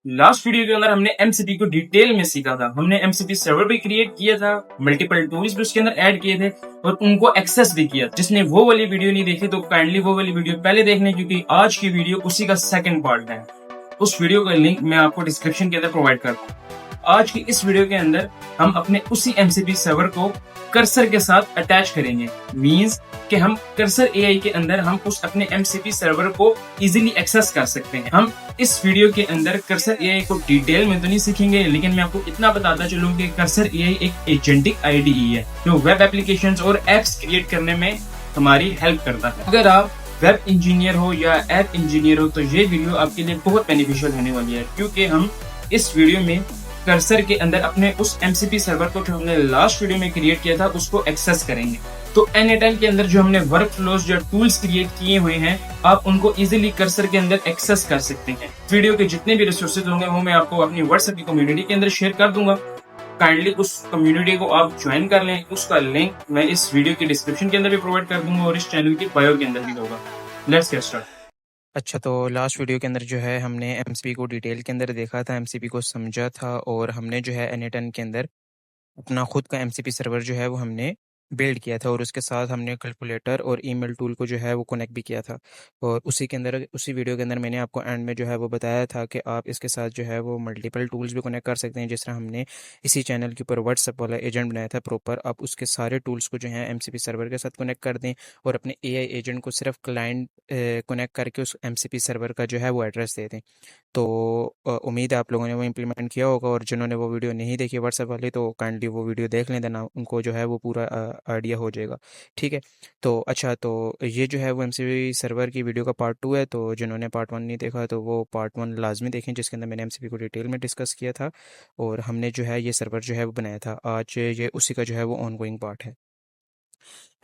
Last video के अंदर हमने एमसीपी को डिटेल में सीखा था। हमने एमसीपी सर्वर भी क्रिएट किया था, मल्टीपल टूल्स भी उसके अंदर ऐड किए थे और उनको एक्सेस भी किया। जिसने वो वाली वीडियो नहीं देखी तो काइंडली वो वाली वीडियो पहले देख लें, क्योंकि आज की वीडियो उसी का सेकंड पार्ट है। उस वीडियो का लिंक मैं आपको डिस्क्रिप्शन के अंदर प्रोवाइड कर दूँ। आज की इस वीडियो के अंदर हम अपने उसी एमसीपी सर्वर को कर्सर के साथ अटैच करेंगे। मींस कि हम कर्सर एआई के अंदर हम उस अपने एमसीपी सर्वर को इजीली एक्सेस कर सकते हैं। हम इस वीडियो के अंदर कर्सर एआई को डिटेल में तो नहीं सीखेंगे, लेकिन मैं आपको इतना बताता चलूं कि कर्सर एआई एक एजेंटिक आईडीई है जो वेब एप्लीकेशंस और एप्स क्रिएट करने में हमारी हेल्प करता है। अगर आप वेब इंजीनियर हो या ऐप इंजीनियर हो तो ये वीडियो आपके लिए बहुत बेनिफिशियल होने वाली है, क्योंकि हम इस वीडियो में कर्सर के अंदर अपने उस एमसीपी सर्वर को जो हमने लास्ट वीडियो में क्रिएट किया था उसको एक्सेस करेंगे। तो एनएटाइल के अंदर जो हमने वर्क फ्लोज या टूल्स क्रिएट किए हुए हैं, आप उनको इजीली कर्सर के अंदर एक्सेस कर सकते हैं। वीडियो के जितने भी रिसोर्सेज होंगे वो मैं आपको अपनी व्हाट्सएप की कम्युनिटी के अंदर शेयर कर दूंगा। काइंडली उस कम्युनिटी को आप ज्वाइन कर लें। उसका लिंक मैं इस वीडियो के डिस्क्रिप्शन के अंदर भी प्रोवाइड कर दूंगा और इस चैनल की बायो के अंदर भी होगा। Let's get start. अच्छा, तो लास्ट वीडियो के अंदर जो है हमने एमसीपी को डिटेल के अंदर देखा था, एमसीपी को समझा था और हमने जो है एन के अंदर अपना खुद का एमसीपी सर्वर जो है वो हमने बिल्ड किया था और उसके साथ हमने कैलकुलेटर और ईमेल टूल को जो है वो कनेक्ट भी किया था। और उसी के अंदर उसी वीडियो के अंदर मैंने आपको एंड में जो है वो बताया था कि आप इसके साथ जो है वो मल्टीपल टूल्स भी कनेक्ट कर सकते हैं। जिस तरह हमने इसी चैनल के ऊपर व्हाट्सएप वाला एजेंट बनाया था प्रॉपर, आप उसके सारे टूल्स को जो है एमसीपी सर्वर के साथ कनेक्ट कर दें और अपने एआई एजेंट को सिर्फ क्लाइंट कनेक्ट करके उस एमसीपी सर्वर का जो है वो एड्रेस दे दें। तो उम्मीद है आप लोगों ने वो इम्प्लीमेंट किया होगा, और जिन्होंने वो वीडियो नहीं देखी व्हाट्सएप वाली तो काइंडली वो वीडियो देख लें, देना उनको जो है वो पूरा आइडिया हो जाएगा। ठीक है। तो अच्छा, तो ये जो है वो एमसीपी सर्वर की वीडियो का पार्ट 2 है। तो जिन्होंने पार्ट 1 नहीं देखा तो वो पार्ट 1 लाजमी देखें, जिसके अंदर मैंने एमसीपी को डिटेल में डिस्कस किया था और हमने जो है ये सर्वर जो है वो बनाया था। आज ये उसी का जो है वो ऑनगोइंग पार्ट है।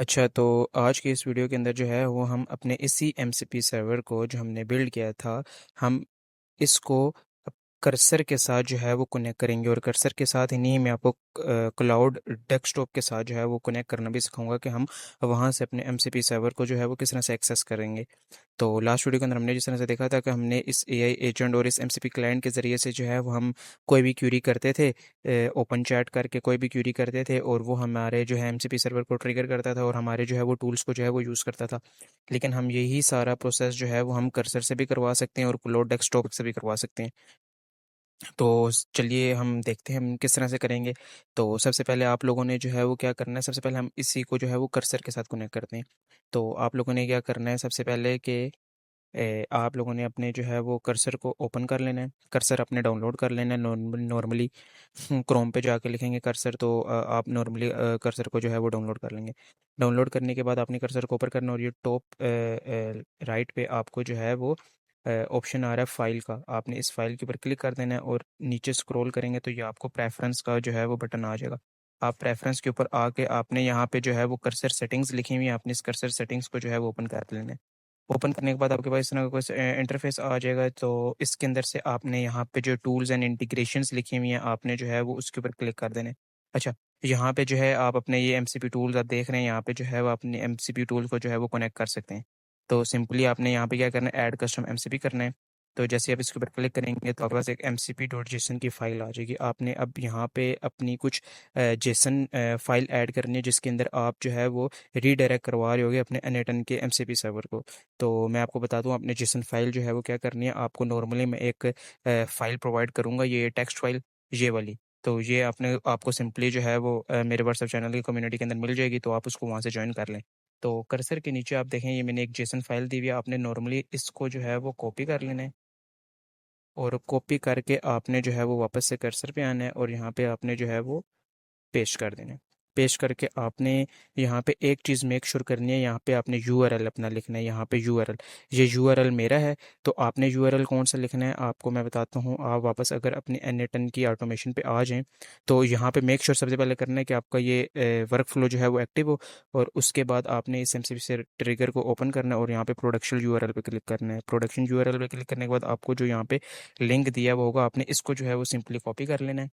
अच्छा, तो आज की इस वीडियो के अंदर जो है वो हम अपने इसी एमसीपी सर्वर को जो हमने बिल्ड किया था, हम इसको कर्सर के साथ जो है वो कनेक्ट करेंगे और कर्सर के साथ ही नहीं, मैं आपको क्लाउड डेस्कटॉप के साथ जो है वो कनेक्ट करना भी सिखाऊंगा कि हम वहाँ से अपने एमसीपी सर्वर को जो है वो किस तरह से एक्सेस करेंगे। तो लास्ट वीडियो के अंदर हमने जिस तरह से देखा था कि हमने इस एआई एजेंट और इस एमसीपी क्लाइंट के ज़रिए से जो है वो हम कोई भी क्यूरी करते थे, ओपन चैट करके कोई भी क्यूरी करते थे और वो हमारे जो है एमसीपी सर्वर को ट्रिगर करता था और हमारे जो है वो टूल्स को जो है वो यूज़ करता था। लेकिन हम यही सारा प्रोसेस जो है वो हम कर्सर से भी करवा सकते हैं और क्लाउड डेस्कटॉप से भी करवा सकते हैं। तो चलिए हम देखते हैं हम किस तरह से करेंगे। तो सबसे पहले आप लोगों ने जो है वो क्या करना है, सबसे पहले हम इसी को जो है वो कर्सर के साथ कनेक्ट करते हैं। तो आप लोगों ने क्या करना है, सबसे पहले कि आप लोगों ने अपने जो है वो कर्सर को ओपन कर लेना है, कर्सर अपने डाउनलोड कर लेना है। नॉर्मली क्रोम पे जाके लिखेंगे कर्सर, तो आप नॉर्मली कर्सर को जो है वो डाउनलोड कर लेंगे। डाउनलोड करने के बाद आपने कर्सर को ओपन करना और ये टॉप राइट पे आपको जो है वो ऑप्शन आ रहा है फाइल का, आपने इस फाइल के ऊपर क्लिक कर देना है और नीचे स्क्रॉल करेंगे तो ये आपको प्रेफरेंस का जो है वो बटन आ जाएगा। आप प्रेफरेंस के ऊपर आके आपने यहाँ पे जो है वो कर्सर सेटिंग्स लिखी हुई है, आपने इस कर्सर सेटिंग्स को जो है वो ओपन कर लेना है। ओपन करने के बाद आपके पास इस तरह का कुछ इंटरफेस आ जाएगा। तो इसके अंदर से आपने यहाँ पे जो टूल्स एंड इंटीग्रेशंस लिखी हुई हैं, आपने जो है वो उसके ऊपर क्लिक कर देना है। अच्छा, यहाँ पे जो है आप अपने ये एमसीपी टूल्स आप देख रहे हैं, यहाँ पे जो है वो अपने एमसीपी टूल को जो है वो कनेक्ट कर सकते हैं। तो सिंपली आपने यहाँ पे क्या करना है, ऐड कस्टम एमसीपी करना है। तो जैसे आप इसके ऊपर क्लिक करेंगे तो आपके पास एक एमसीपी डॉट जेसन की फाइल आ जाएगी। आपने अब यहाँ पे अपनी कुछ जेसन फाइल ऐड करनी है, जिसके अंदर आप जो है वो रीडायरेक्ट करवा रहे होगे अपने एनएटन के एमसीपी सर्वर को। तो मैं आपको बता दूं, अपने जेसन फाइल जो है वो क्या करनी है, आपको नॉर्मली मैं एक फाइल प्रोवाइड करूंगा, ये टेक्स्ट फाइल, ये वाली। तो ये आपने आपको सिंपली जो है वो मेरे व्हाट्सएप चैनल की कम्युनिटी के अंदर मिल जाएगी, तो आप उसको वहाँ से ज्वाइन कर लें। तो कर्सर के नीचे आप देखें, ये मैंने एक जेसन फाइल दी हुई है, आपने नॉर्मली इसको जो है वो कॉपी कर लेना है और कॉपी करके आपने जो है वो वापस से कर्सर पे आना है और यहाँ पे आपने जो है वो पेश कर देना है। पेश करके आपने यहाँ पे एक चीज़ मेक श्योर करनी है, यहाँ पे आपने यूआरएल अपना लिखना है। यहाँ पे यूआरएल, ये यूआरएल मेरा है, तो आपने यूआरएल कौन सा लिखना है आपको मैं बताता हूँ। आप वापस अगर अपने एनएटन की ऑटोमेशन पे आ जाएं तो यहाँ पे मेक श्योर सबसे पहले करना है कि आपका ये वर्क फ्लो जो है वो एक्टिव हो, और उसके बाद आपने इस एमसीपी से ट्रिगर को ओपन करना है और यहाँ पे प्रोडक्शन यूआरएल पे क्लिक करना है। प्रोडक्शन यूआरएल पे क्लिक करने के बाद आपको जो यहाँ पे लिंक दिया हुआ होगा, आपने इसको जो है वो सिंपली कॉपी कर लेना है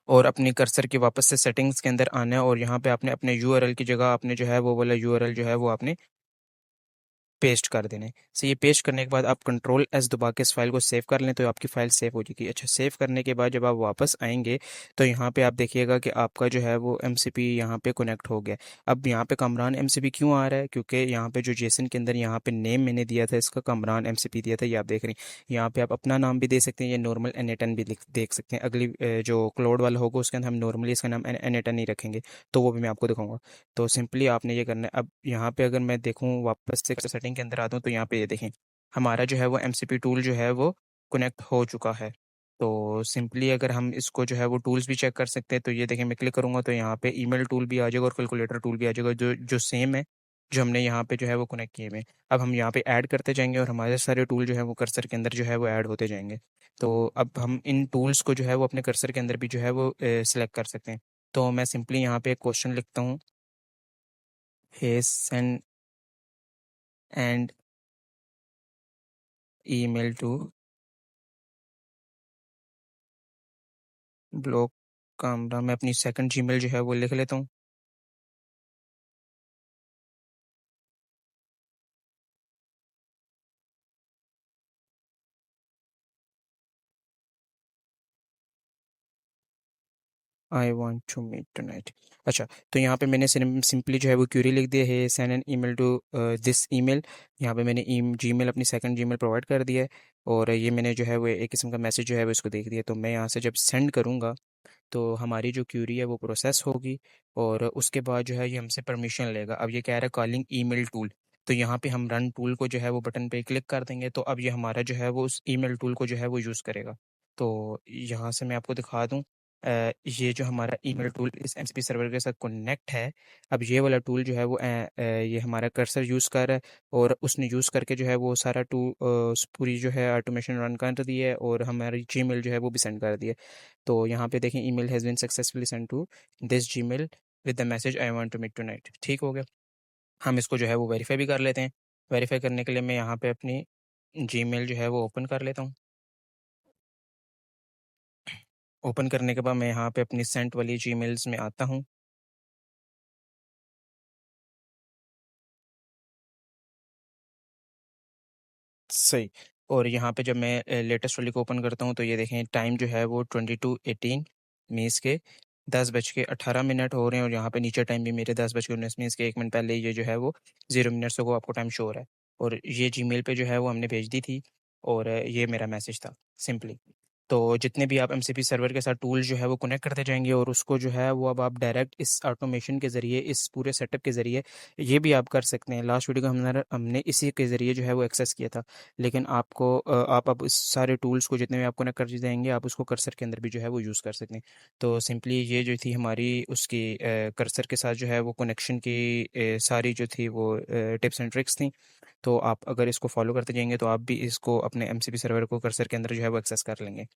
और अपने कर्सर के वापस से सेटिंग्स के अंदर आना है और यहाँ पे आपने अपने यूआरएल की जगह आपने जो है वो वाला यूआरएल जो है वो आपने पेस्ट कर देने। सो ये पेस्ट करने के बाद आप कंट्रोल एस दबा के इस फाइल को सेव कर लें तो आपकी फ़ाइल सेव हो जाएगी। अच्छा, सेव करने के बाद जब आप वापस आएंगे तो यहाँ पे आप देखिएगा कि आपका जो है वो एम सी पी यहाँ पे कनेक्ट हो गया। अब यहाँ पे कमरान एम सी पी क्यों आ रहा है, क्योंकि यहाँ पे जो जेसन के अंदर यहाँ पे नेम मैंने दिया था इसका कमरान एम सी पी दिया था, ये आप देख रहे हैं। यहाँ पे आप अपना नाम भी दे सकते हैं या नॉर्मल एनेटन भी देख सकते हैं। अगली जो क्लोड वाला होगा उसके अंदर हम नॉर्मली इसका नाम एनेटन ही रखेंगे, तो वो भी मैं आपको दिखाऊंगा। तो सिंपली आपने ये करना है। अब यहाँ पे अगर मैं देखूँ वापस से सेटिंग के अंदर आता हूँ तो यहाँ पे ये देखें हमारा जो है वो एमसीपी टूल जो है वो कनेक्ट हो चुका है। तो सिंपली अगर हम इसको जो है वो टूल्स भी चेक कर सकते हैं तो ये देखें मैं क्लिक करूँगा तो यहाँ पे ईमेल टूल भी आ जाएगा और कैलकुलेटर टूल भी आ जाएगा जो जो सेम है जो हमने यहाँ पे जो है वो कनेक्ट किए हुए हैं। अब हम यहाँ पे ऐड करते जाएंगे और हमारे सारे टूल जो है वो कर्सर के अंदर जो है वो ऐड होते जाएंगे। तो अब हम इन टूल्स को जो है वो अपने कर्सर के अंदर भी जो है वो सिलेक्ट कर सकते हैं। तो मैं सिंपली यहाँ पे एक क्वेश्चन लिखता हूँ, send and email to block camera. मैं अपनी सेकंड जीमेल जो है वो लिख लेता हूँ। I want to meet tonight. अच्छा, तो यहाँ पे मैंने सिंपली जो है वो क्यूरी लिख दिया है, send an email to this email. यहाँ पे मैंने जीमेल अपनी सेकंड जीमेल प्रोवाइड कर दिया है और ये मैंने जो है वो एक किस्म का मैसेज जो है वो इसको देख दिया। तो मैं यहाँ से जब सेंड करूँगा तो हमारी जो क्यूरी है वो प्रोसेस होगी और उसके बाद जो है ये हमसे परमिशन लेगा। अब ये कह रहा है कॉलिंग ईमेल टूल, तो यहाँ पे हम रन टूल को जो है वो बटन पे क्लिक कर देंगे तो अब ये हमारा जो है वो उस ईमेल टूल को जो है वो यूज़ करेगा। तो यहाँ से मैं आपको दिखा दूँ, ये जो हमारा ईमेल टूल इस एमसीपी सर्वर के साथ कनेक्ट है। अब ये वाला टूल जो है वो ये हमारा कर्सर यूज़ कर रहा है और उसने यूज़ करके जो है वो सारा टूल पूरी जो है ऑटोमेशन रन कर दी है और हमारी जीमेल जो है वो भी सेंड कर दी है। तो यहाँ पे देखें email has been successfully send to this Gmail with the message I want to meet tonight. ठीक हो गया। हम इसको जो है वो वेरीफाई भी कर लेते हैं। वेरीफाई करने के लिए मैं यहाँ पे अपनी जीमेल जो है वो ओपन कर लेता हूँ। ओपन करने के बाद मैं यहाँ पे अपनी सेंट वाली जीमेल्स में आता हूँ। सही। और यहाँ पे जब मैं लेटेस्ट वाली को ओपन करता हूँ तो ये देखें टाइम जो है वो 22:18 मीन्स के 10:18 हो रहे हैं और यहाँ पे नीचे टाइम भी मेरे 10:19 मीन्स के 1 मिनट पहले ये जो है वो 0 मिनट्स को आपको टाइम शो हो रहा है। और ये जीमेल पे जो है वो हमने भेज दी थी और ये मेरा मैसेज था सिंपली। तो जितने भी आप एमसीपी सर्वर के साथ टूल जो है वो कनेक्ट करते जाएंगे और उसको जो है वो अब आप डायरेक्ट इस ऑटोमेशन के ज़रिए इस पूरे सेटअप के ज़रिए ये भी आप कर सकते हैं। लास्ट वीडियो को हमने इसी के ज़रिए जो है वो एक्सेस किया था, लेकिन आपको आप अब इस सारे टूल्स को जितने भी आप कनेक्ट कर जाएंगे आप उसको कर्सर के अंदर भी जो है वो यूज़ कर सकते हैं। तो सिंपली ये जो थी हमारी उसकी कर्सर के साथ जो है वो कनेक्शन की सारी जो थी वो टिप्स एंड ट्रिक्स थी। तो आप अगर इसको फॉलो करते जाएंगे तो आप भी इसको अपने एमसीपी सर्वर को कर्सर के अंदर जो है वो एक्सेस कर लेंगे।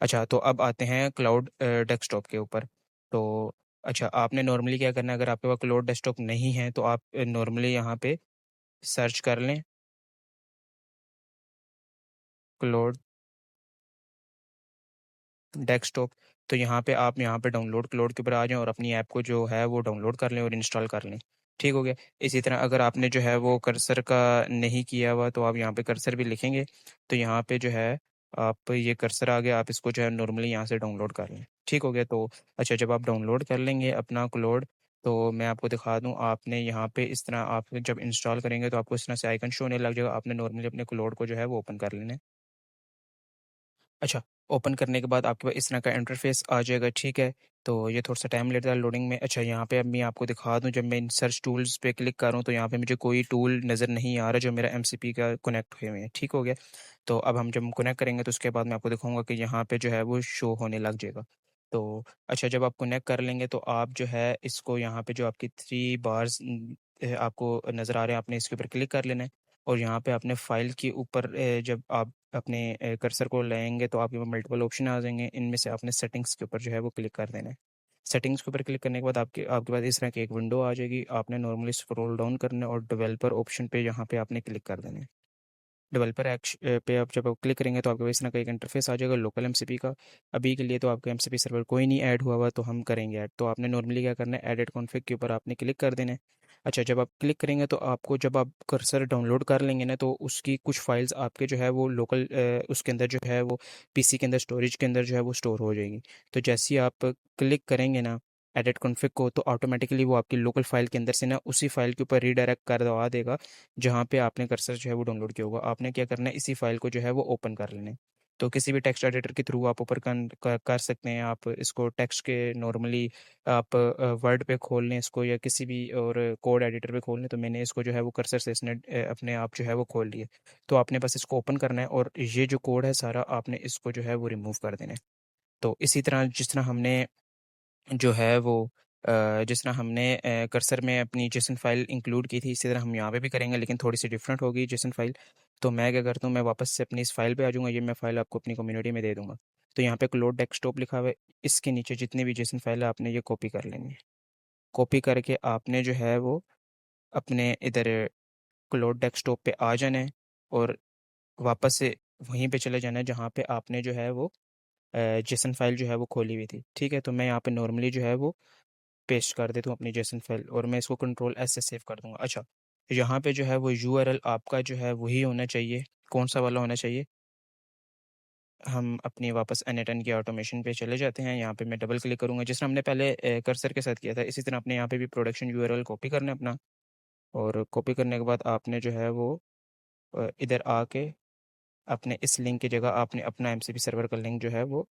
अच्छा, तो अब आते हैं क्लाउड डेस्कटॉप के ऊपर। तो अच्छा, आपने नॉर्मली क्या करना है, अगर आपके पास क्लाउड डेस्कटॉप नहीं है तो आप नॉर्मली यहाँ पे सर्च कर लें क्लाउड डेस्कटॉप। तो यहाँ पे डाउनलोड क्लाउड के ऊपर आ जाएं और अपनी ऐप को जो है वो डाउनलोड कर लें और इंस्टॉल कर लें। ठीक हो गया। इसी तरह अगर आपने जो है वो कर्सर का नहीं किया हुआ तो आप यहाँ पे कर्सर भी लिखेंगे तो यहाँ पे जो है आप ये कर्सर आ गया, आप इसको जो है नॉर्मली यहाँ से डाउनलोड कर लें। ठीक हो गया। तो अच्छा, जब आप डाउनलोड कर लेंगे अपना क्लाउड तो मैं आपको दिखा दूँ, आपने यहाँ पे इस तरह आप जब इंस्टॉल करेंगे तो आपको इस तरह से आइकन शो होने लग जाएगा। आपने नॉर्मली अपने क्लाउड को जो है वो ओपन कर लेना है। अच्छा, ओपन करने के बाद आपके पास इस तरह का इंटरफेस आ जाएगा। ठीक है। तो ये थोड़ा सा टाइम लेता है लोडिंग में। अच्छा, यहाँ पे अब मैं आपको दिखा दूँ, जब मैं इन सर्च टूल्स पे क्लिक कर रहा हूँ तो यहाँ पे मुझे कोई टूल नज़र नहीं आ रहा जो मेरा एमसीपी का कनेक्ट हुए हुए हैं। ठीक हो गया। तो अब हम जब कनेक्ट करेंगे तो उसके बाद मैं आपको दिखाऊंगा कि यहाँ पे जो है वो शो होने लग जाएगा। तो अच्छा, जब आप कनेक्ट कर लेंगे तो आप जो है इसको यहाँ पे जो आपकी 3 बार्स आपको नज़र आ रहे हैं, आपने इसके ऊपर क्लिक कर लेना है और यहाँ पे आपने फाइल के ऊपर जब आप अपने कर्सर को लाएंगे तो आपके पास मल्टीपल ऑप्शन आ जाएंगे। इनमें से आपने सेटिंग्स के ऊपर जो है वो क्लिक कर देना है। सेटिंग्स के ऊपर क्लिक करने के बाद आपके आपके पास इस तरह की एक विंडो आ जाएगी। आपने नॉर्मली स्क्रॉल डाउन करना है और डेवलपर ऑप्शन पे यहाँ पे आपने क्लिक कर देना है। डेवलपर पे आप जब आप क्लिक करेंगे तो आपके पास इस तरह का एक इंटरफेस आ जाएगा लोकल एमसीपी का। अभी के लिए तो आपका एमसीपी सर्वर कोई नहीं ऐड हुआ हुआ तो हम करेंगे ऐड। तो आपने नॉर्मली क्या करना है, एडिट कॉन्फ़िग के ऊपर आपने क्लिक कर देना है। अच्छा, जब आप क्लिक करेंगे तो आपको, जब आप कर्सर डाउनलोड कर लेंगे ना, तो उसकी कुछ फाइल्स आपके जो है वो लोकल उसके अंदर जो है वो पीसी के अंदर स्टोरेज के अंदर जो है वो स्टोर हो जाएगी। तो जैसे ही आप क्लिक करेंगे ना एडिट कॉन्फ़िग को, तो ऑटोमेटिकली वो आपकी लोकल फाइल के अंदर से ना उसी फाइल के ऊपर रीडायरेक्ट करवा देगा जहाँ पे आपने कर्सर जो है वो डाउनलोड किया होगा। आपने क्या करना है, इसी फाइल को जो है वो ओपन कर लेना है। तो किसी भी टेक्स्ट एडिटर के थ्रू आप ऊपर कर सकते हैं। आप इसको टेक्स्ट के नॉर्मली आप वर्ड पे खोल लें इसको, या किसी भी और कोड एडिटर पे खोल लें। तो मैंने इसको जो है वो कर्सर से इसने अपने आप जो है वो खोल लिया। तो आपने बस इसको ओपन करना है और ये जो कोड है सारा आपने इसको जो है वो रिमूव कर देना है। तो इसी तरह जिस तरह हमने जो है वो जिस तरह हमने कर्सर में अपनी जेसन फाइल इंक्लूड की थी, इसी तरह हम यहाँ पे भी करेंगे, लेकिन थोड़ी सी डिफरेंट होगी जेसन फाइल। तो मैं क्या करता हूँ, मैं वापस से अपनी इस फाइल पे आ जाऊँगा। ये मैं फाइल आपको अपनी कम्युनिटी में दे दूँगा। तो यहाँ पे क्लोड डेस्कटॉप लिखा हुआ है, इसके नीचे जितने भी जेसन फाइल है आपने ये कॉपी कर लेनी है। कॉपी करके आपने जो है वो अपने इधर क्लोड डेस्कटॉप पे आ जाना है और वापस से वहीं पे चले जाना है जहाँ पे आपने जो है वो जेसन फाइल जो है वो खोली हुई थी। ठीक है, तो मैं यहाँ पे नॉर्मली जो है वो पेस्ट कर देता हूँ अपनी जेसन फाइल, और मैं इसको कंट्रोल एस से सेव कर दूंगा। अच्छा, यहाँ पे जो है वो यूआरएल आपका जो है वही होना चाहिए। कौन सा वाला होना चाहिए? हम अपनी वापस एन की ऑटोमेशन पे चले जाते हैं। यहाँ पे मैं डबल क्लिक करूंगा, जिस तरह हमने पहले कर्सर के साथ किया था, इसी तरह अपने यहाँ पे भी प्रोडक्शन यूआरएल कॉपी करना है अपना। और कॉपी करने के बाद आपने जो है वो इधर आके अपने इस लिंक की जगह आपने अपना एमसीपी सर्वर का लिंक जो है वो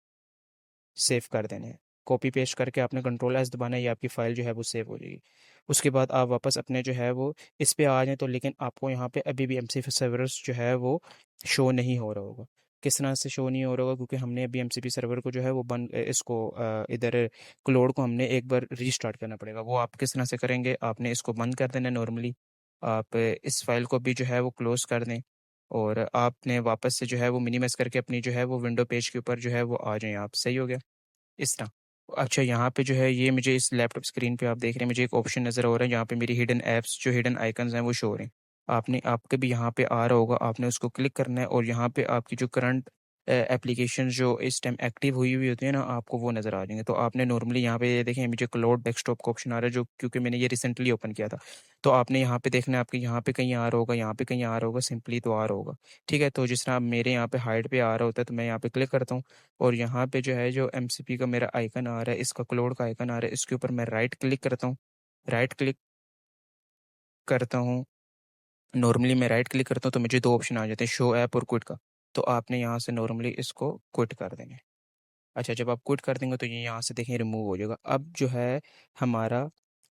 सेव कर देने हैं। कॉपी पेस्ट करके आपने कंट्रोल एस दबाना है, ये आपकी फ़ाइल जो है वो सेव हो जाएगी। उसके बाद आप वापस अपने जो है वो इस पे आ जाएँ, तो लेकिन आपको यहाँ पे अभी भी एमसीपी सर्वर्स जो है वो शो नहीं हो रहा होगा। किस तरह से शो नहीं हो रहा होगा? क्योंकि हमने अभी एमसीपी सर्वर को जो है वो इसको इधर क्लाउड को हमने एक बार रीस्टार्ट करना पड़ेगा। वो आप किस तरह से करेंगे? आपने इसको बंद कर देना है नॉर्मली। आप इस फाइल को भी जो है वो क्लोज़ कर दें, और आपने वापस से जो है वो मिनिमाइज़ करके अपनी जो है वो विंडो पेज के ऊपर जो है वो आ जाएँ आप। सही हो गया? इस तरह। अच्छा, यहाँ पे जो है ये मुझे इस लैपटॉप स्क्रीन पे आप देख रहे हैं, मुझे एक ऑप्शन नज़र आ रहा है जहाँ पे मेरी हिडन ऐप्स, जो हिडन आइकन्स हैं वो शो हो रहे हैं। आपने, आपके भी यहाँ पे आ रहा होगा, आपने उसको क्लिक करना है और यहाँ पे आपकी जो करंट एप्लीकेशन जो इस टाइम एक्टिव हुई हुई होती है ना, आपको वो नज़र आ जाएंगे। तो आपने नॉर्मली यहाँ पे ये देखें, मुझे क्लाउड डेस्कटॉप का ऑप्शन आ रहा है, जो क्योंकि मैंने ये रिसेंटली ओपन किया था। तो आपने यहाँ पे देखना है, आपके यहाँ पे कहीं आ रहा होगा, यहाँ पे कहीं आ रहा होगा, सिंपली तो आ रहा होगा। ठीक है, तो जिस तरह मेरे यहाँ पे हाइड पे आ रहा होता है, तो मैं यहाँ पे क्लिक करता हूँ और यहाँ पे जो है जो एमसीपी का मेरा आइकन आ रहा है, इसका क्लोड का आइकन आ रहा है, इसके ऊपर मैं राइट क्लिक करता हूँ। राइट क्लिक करता हूँ, नॉर्मली मैं राइट क्लिक करता हूँ तो मुझे दो ऑप्शन आ जाते हैं, शो ऐप और क्विट का। तो आपने यहाँ से नॉर्मली इसको क्विट कर देंगे। अच्छा, जब आप क्विट कर देंगे तो ये यहाँ से देखें रिमूव हो जाएगा। अब जो है हमारा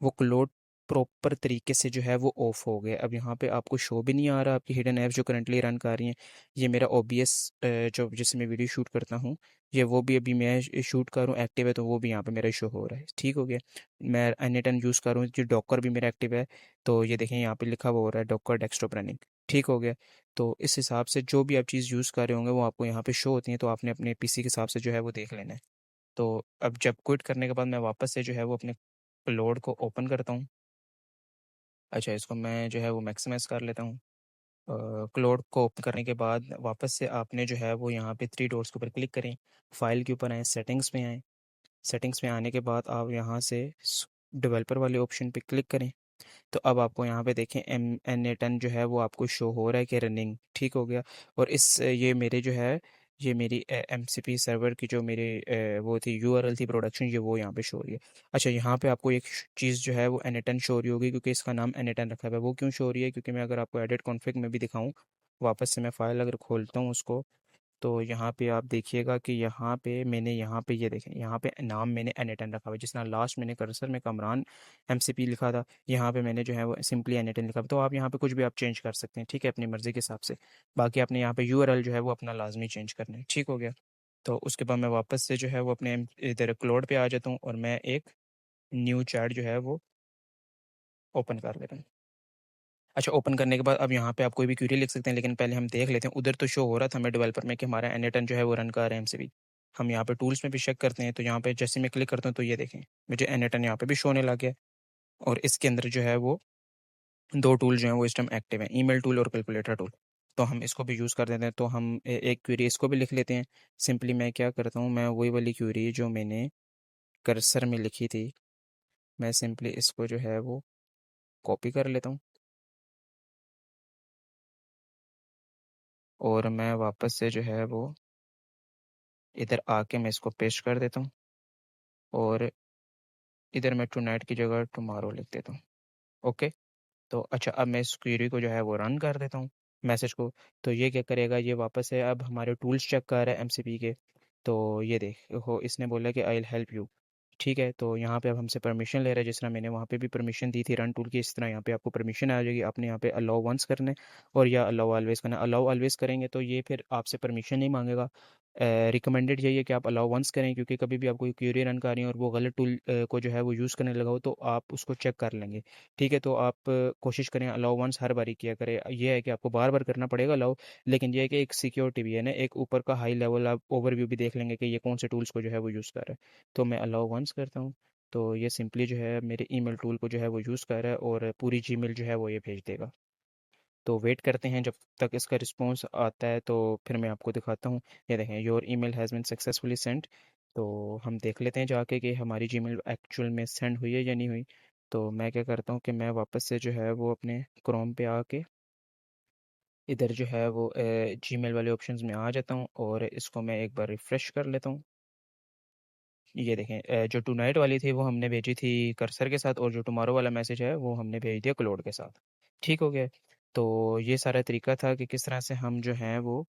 वो क्लोड प्रॉपर तरीके से जो है वो ऑफ हो गया। अब यहाँ पे आपको शो भी नहीं आ रहा आपकी हिडन ऐप्स जो करंटली रन कर रही हैं। ये मेरा ओबीएस जो जिससे मैं वीडियो शूट करता हूँ, ये वो भी अभी मैं शूट कर रहा हूँ एक्टिव है, तो वो भी यहाँ पे मेरा शो हो रहा है। ठीक हो गया। मैं एन यूज़ कर रहा हूँ, जो डॉकर भी मेरा एक्टिव है। तो ये देखें यहाँ पे लिखा हुआ हो रहा है डॉकर डेस्कटॉप रनिंग। ठीक हो गया। तो इस हिसाब से जो भी आप चीज़ यूज़ कर रहे होंगे वो आपको यहाँ पे शो होती हैं, तो आपने अपने पीसी के हिसाब से जो है वो देख लेना है। तो अब जब क्विट करने के बाद मैं वापस से जो है वो अपने लोड को ओपन करता हूँ। अच्छा, इसको मैं जो है वो मैक्सिमाइज़ कर लेता हूँ। क्लाउड को ओपन करने के बाद वापस से आपने जो है वो यहाँ पे थ्री डॉट्स के ऊपर क्लिक करें, फाइल के ऊपर आएँ, सेटिंग्स में आएँ। सेटिंग्स में आने के बाद आप यहाँ से डेवलपर वाले ऑप्शन पे क्लिक करें। तो अब आपको यहाँ पे देखें एन ए 10 जो है वो आपको शो हो रहा है कि रनिंग। ठीक हो गया। और इस ये मेरे जो है ये मेरी एम सी पी सर्वर की जो मेरे वो थी यूआरएल थी प्रोडक्शन, ये वो यहाँ पे शो हो रही है। अच्छा, यहाँ पे आपको एक चीज़ जो है वो एन ए 10 शो हो रही होगी, क्योंकि इसका नाम एन ए 10 रखा हुआ है। वो क्यों शो हो रही है? क्योंकि मैं अगर आपको एडिट कॉन्फ़िग में भी दिखाऊँ, वापस से मैं फाइल अगर खोलता हूँ उसको, तो यहाँ पे आप देखिएगा कि यहाँ पे मैंने यहाँ पे ये देखें, यहाँ पे नाम मैंने एन ए 10 रखा हुआ है। जिस तरह लास्ट मैंने कर्सर में कमरान एमसीपी लिखा था, यहाँ पे मैंने जो है वो सिंपली एन ए 10 लिखा हुआ है। तो आप यहाँ पे कुछ भी आप चेंज कर सकते हैं, ठीक है, अपनी मर्ज़ी के हिसाब से। बाकी आपने यहाँ पे यूआरएल जो है वो अपना लाजमी चेंज करना है। ठीक हो गया। तो उसके बाद मैं वापस से जो है वो अपने इधर क्लोड पे आ जाता हूँ और मैं एक न्यू चैट जो है वो ओपन कर लेता हूँ। अच्छा, ओपन करने के बाद अब यहाँ पे आप कोई भी क्वेरी लिख सकते हैं, लेकिन पहले हम देख लेते हैं। उधर तो शो हो रहा था हमें डेवलपर में कि हमारा एन ए 10 जो है वो रन कर रहा है एमसीबी। हम यहाँ पे टूल्स में भी चेक करते हैं, तो यहाँ पे जैसे मैं क्लिक करता हूँ तो ये देखें, मुझे एन ए 10 यहाँ पे भी शो होने लग गया। और इसके अंदर जो है वो दो टूल जो हैं वो इस टाइम एक्टिव हैं, ईमेल टूल और कैलकुलेटर टूल। तो हम इसको भी यूज़ कर देते हैं। तो हम एक क्वेरी इसको भी लिख लेते हैं। सिंपली मैं क्या करता हूँ, मैं वही वाली क्वेरी जो मैंने कर्सर में लिखी थी, मैं सिंपली इसको जो है वो कॉपी कर लेता हूँ और मैं वापस से जो है वो इधर आके मैं इसको पेस्ट कर देता हूँ और इधर मैं टू नाइट की जगह टुमारो लिख देता हूँ। ओके। तो अच्छा, अब मैं इस क्वेरी को जो है वो रन कर देता हूँ, मैसेज को। तो ये क्या करेगा, ये वापस से अब हमारे टूल्स चेक कर रहा है एमसीपी के। तो ये देखो, इसने बोला कि आई विल हेल्प यू। ठीक है, तो यहाँ पे अब हमसे परमिशन ले रहा है, जिस तरह मैंने वहाँ पे भी परमिशन दी थी रन टूल की, इस तरह यहाँ पे आपको परमिशन आ जाएगी। आपने यहाँ पे अलाउ वंस करना है और या अलाउ ऑलवेज करना है। अलाउ ऑलवेज करेंगे तो ये फिर आपसे परमिशन नहीं मांगेगा। रिकमेंडेड यही है कि आप अलाउ वंस करें, क्योंकि कभी भी आप कोई क्वेरी रन कर रही हैं और वो गलत टूल को जो है वो यूज़ करने लगा हो तो आप उसको चेक कर लेंगे। ठीक है, तो आप कोशिश करें अलाउ वंस हर बारी किया करें। ये है कि आपको बार बार करना पड़ेगा अलाउ, लेकिन ये है कि एक सिक्योरिटी भी है ना, एक ऊपर का हाई लेवल आप ओवरव्यू भी देख लेंगे कि ये कौन से टूल्स को जो है वो यूज़ कर रहा है। तो मैं अलाउ वंस करता हूँ। तो ये सिंपली जो है मेरे ईमेल टूल को जो है वो यूज़ कर रहा है और पूरी जीमेल जो है वो ये भेज देगा। तो वेट करते हैं जब तक इसका रिस्पॉन्स आता है, तो फिर मैं आपको दिखाता हूँ। ये देखें, your email has been successfully send. तो हम देख लेते हैं जाके कि हमारी जीमेल एक्चुअल में सेंड हुई है या नहीं हुई। तो मैं क्या करता हूँ कि मैं वापस से जो है वो अपने क्रोम पे आके इधर जो है वो जीमेल वाले ऑप्शंस में आ जाता हूँ और इसको मैं एक बार रिफ़्रेश कर लेता हूँ। ये देखें, जो टू नाइट वाली थी वो हमने भेजी थी कर्सर के साथ और जो टुमारो वाला मैसेज है वो हमने भेज दिया क्लोड के साथ। ठीक हो गया। तो ये सारा तरीका था कि किस तरह से हम जो हैं वो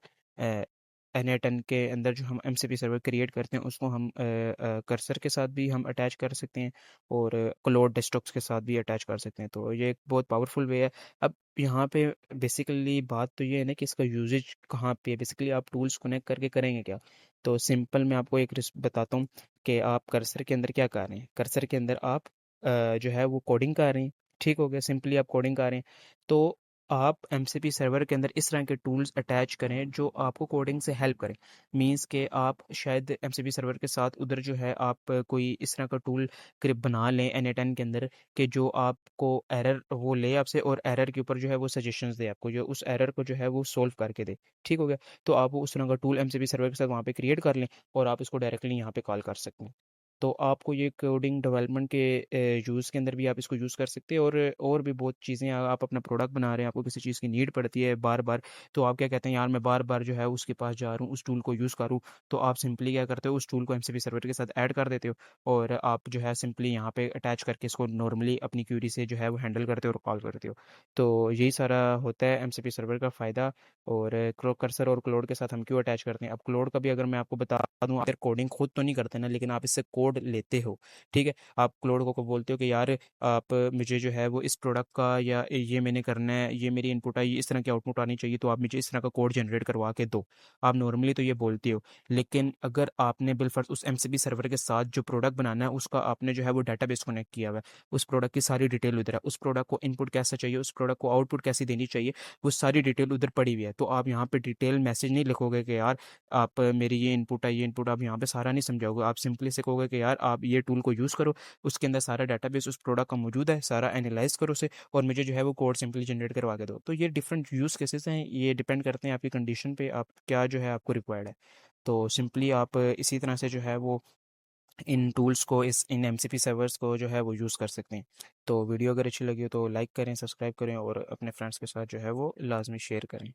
एन के अंदर जो हम एमसीपी सर्वर क्रिएट करते हैं उसको हम कर्सर के साथ भी हम अटैच कर सकते हैं और क्लोड डेस्कटॉप्स के साथ भी अटैच कर सकते हैं। तो ये एक बहुत पावरफुल वे है। अब यहाँ पे बेसिकली बात तो ये है ना कि इसका यूजेज कहाँ पे है। बेसिकली आप टूल्स कनेक्ट करके करेंगे क्या। तो सिंपल मैं आपको एक बताता हूँ कि आप कर्सर के अंदर क्या कर रहे हैं। कर्सर के अंदर आप जो है वो कोडिंग कर रहे हैं। ठीक हो गया, सिंपली आप कोडिंग कर रहे हैं। तो आप एमसीपी सर्वर के अंदर इस तरह के टूल्स अटैच करें जो आपको कोडिंग से हेल्प करें। मींस के आप शायद एमसीपी सर्वर के साथ उधर जो है आप कोई इस तरह का टूल क्रिप बना लें एन के अंदर कि जो आपको एरर वो ले आपसे और एरर के ऊपर जो है वो सजेशंस दे आपको, जो उस एरर को जो है वो सोल्व करके दे। ठीक हो गया। तो आप वो उस तरह का टूल एमसीपी सर्वर के साथ वहाँ पे क्रिएट कर लें और आप इसको डायरेक्टली यहाँ पे कॉल कर सकते हैं। तो आपको ये कोडिंग डेवलपमेंट के यूज़ के अंदर भी आप इसको यूज़ कर सकते हैं और भी बहुत चीज़ें आप अपना प्रोडक्ट बना रहे हैं, आपको किसी चीज़ की नीड पड़ती है बार बार। तो आप क्या कहते हैं, यार मैं बार बार जो है उसके पास जा रहा हूँ, उस टूल को यूज़ करूँ। तो आप सिंपली क्या करते हो, उस टूल को एमसीपी सर्वर के साथ ऐड कर देते हो और आप जो है सिंपली यहाँ पे अटैच करके इसको नॉर्मली अपनी क्यूरी से जो है वो हैंडल करते हो और कॉल करते हो। तो यही सारा होता है एमसीपी सर्वर का फ़ायदा। और क्रो कर्सर और क्लोड के साथ हम क्यों अटैच करते हैं। अब क्लोड का भी अगर मैं आपको बता दूं, अगर कोडिंग खुद तो नहीं करते ना, लेकिन आप इससे कोड लेते हो। ठीक है, आप क्लोड को बोलते हो कि यार आप मुझे जो है वो इस प्रोडक्ट का या ये मैंने करना है, ये मेरी इनपुट आई, इस तरह की आउटपुट आनी चाहिए, तो आप मुझे इस तरह का कोड जनरेट करवा के दो। आप नॉर्मली तो ये बोलते हो। लेकिन अगर आपने बिलफर्ज उस एमसीबी सर्वर के साथ जो प्रोडक्ट बनाना है उसका आपने जो है वो डाटाबेस कनेक्ट किया हुआ है, उस प्रोडक्ट की सारी डिटेल उधर है, उस प्रोडक्ट को इनपुट कैसा चाहिए, उस प्रोडक्ट को आउटपुट कैसी देनी चाहिए, वो सारी डिटेल उधर पड़ी हुई है। तो आप यहाँ पे डिटेल मैसेज नहीं लिखोगे कि यार आप मेरी ये इनपुट है, ये इनपुट, आप यहाँ पे सारा नहीं समझाओगे। आप सिंपली से कहोगे कि यार आप ये टूल को यूज़ करो, उसके अंदर सारा डाटाबेस उस प्रोडक्ट का मौजूद है, सारा एनालाइज करो उसे और मुझे जो है वो कोड सिंपली जनरेट करवा के दो। तो ये डिफरेंट यूज़ केसेस हैं, ये डिपेंड करते हैं आपकी कंडीशन पे, आप क्या जो है आपको रिक्वायर्ड है। तो सिंपली आप इसी तरह से जो है वो इन टूल्स को इन एमसीपी सर्वर्स को जो है वो यूज़ कर सकते हैं। तो वीडियो अगर अच्छी लगी हो तो लाइक करें, सब्सक्राइब करें और अपने फ्रेंड्स के साथ जो है वो लाजमी शेयर करें।